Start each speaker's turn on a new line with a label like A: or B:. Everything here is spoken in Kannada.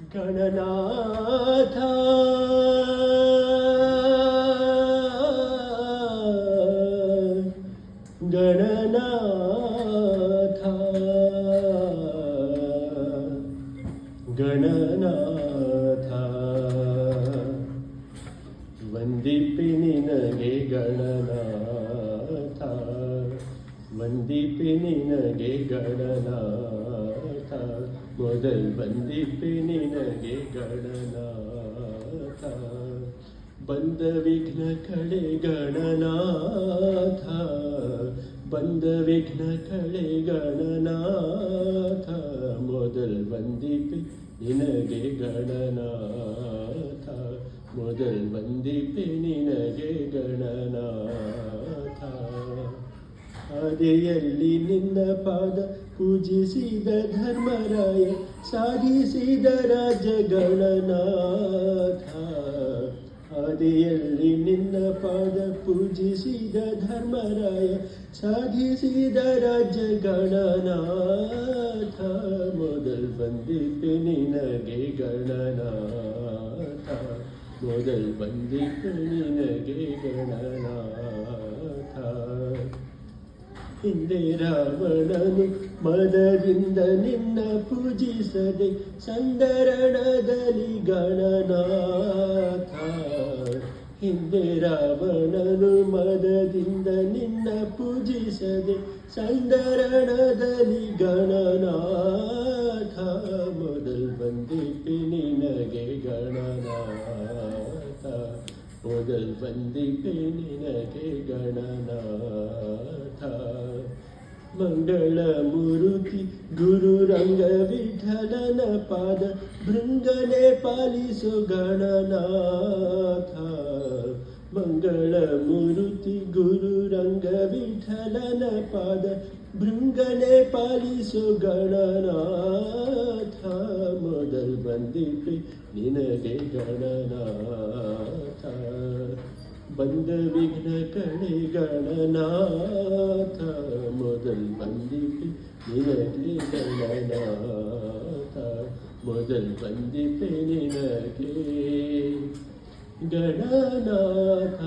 A: ಗಣನಾಥ ಗಣನಾಥ ಗಣನಾಥ ವಂದಿಪೆ ನಿನಗೆ ಗಣನಾಥ ವಂದಿಪೆ ನಿನಗೆ ಗಣನಾಥ ಮೊದಲ್ ವಂದಿಪೆ ನಿನಗೆ ಗಣನಾಥ ಬಂದ ವಿಘ್ನ ಕಳೆ ಗಣನಾಥ ಬಂದ ವಿಘ್ನ ಕಳೆ ಗಣನಾಥ ಮೊದಲ್ ವಂದಿಪೆ ನಿನಗೆ ಗಣನಾಥ ಮೊದಲ್ ವಂದಿಪೆ ನಿನಗೆ ಗಣನಾಥ ಆದಿಯಲ್ಲಿ ನಿನ್ನ ಪಾದ ಪೂಜಿಸಿದ ಧರ್ಮರಾಯ ಸಾಧಿಸಿದ ರಾಜ್ಯ ಗಣನಾಥ ಆದಿಯಲ್ಲಿ ನಿನ್ನ ಪಾದ ಪೂಜಿಸಿದ ಧರ್ಮರಾಯ ಸಾಧಿಸಿದ ರಾಜ್ಯ ಗಣನಾಥ ಮೊದಲ್ ವಂದಿಪೆ ನಿನಗೆ ಗಣನಾಥ ಮೊದಲ್ ವಂದಿಪೆ ನಿನಗೆ ಗಣನಾಥ ಹಿಂದೆ ರಾವಣನು ಮದದಿಂದ ನಿನ್ನ ಪೂಜಿಸದೆ ಸಂಗರಣದಲ್ಲಿ ಗಣನಾಥ ಹಿಂದೆ ರಾವಣನು ಮದದಿಂದ ನಿನ್ನ ಪೂಜಿಸದೆ ಸಂಗರಣದಲ್ಲಿ ಗಣನಾಥ ಮೊದಲ್ ವಂದಿಪೆ ನಿನಗೆ ಗಣನಾಥ ಮೊದಲ್ ವಂದಿಪೆ ನಿನಗೆ ಗಣನಾಥ ಮಂಗಳ ಮೂರುತಿ ಗುರು ರಂಗ ವಿಠಲನ ಪಾದ ಭೃಂಗನೆ ಪಾಲಿಸು ಗಣನಾಥ ಮಂಗಳ ಮೂರುತಿ ಗುರು ರಂಗ ವಿಠಲನ ಪಾದ ಭೃಂಗನೆ ಪಾಲಿಸು ಗಣನಾಥ ಮೊದಲ್ ವಂದಿಪೆ ನಿನಗೆ ಗಣನಾಥ ಬಂದ ವಿಘ್ನ ಕಳೆ ಗಣನಾಥ ಮೊದಲ್ ವಂದಿಪೆ ನಿನಗೆ ಗಣನಾಥ ಮೊದಲ್ ವಂದಿಪೆ ನಿನಗೆ ಗಣನಾಥ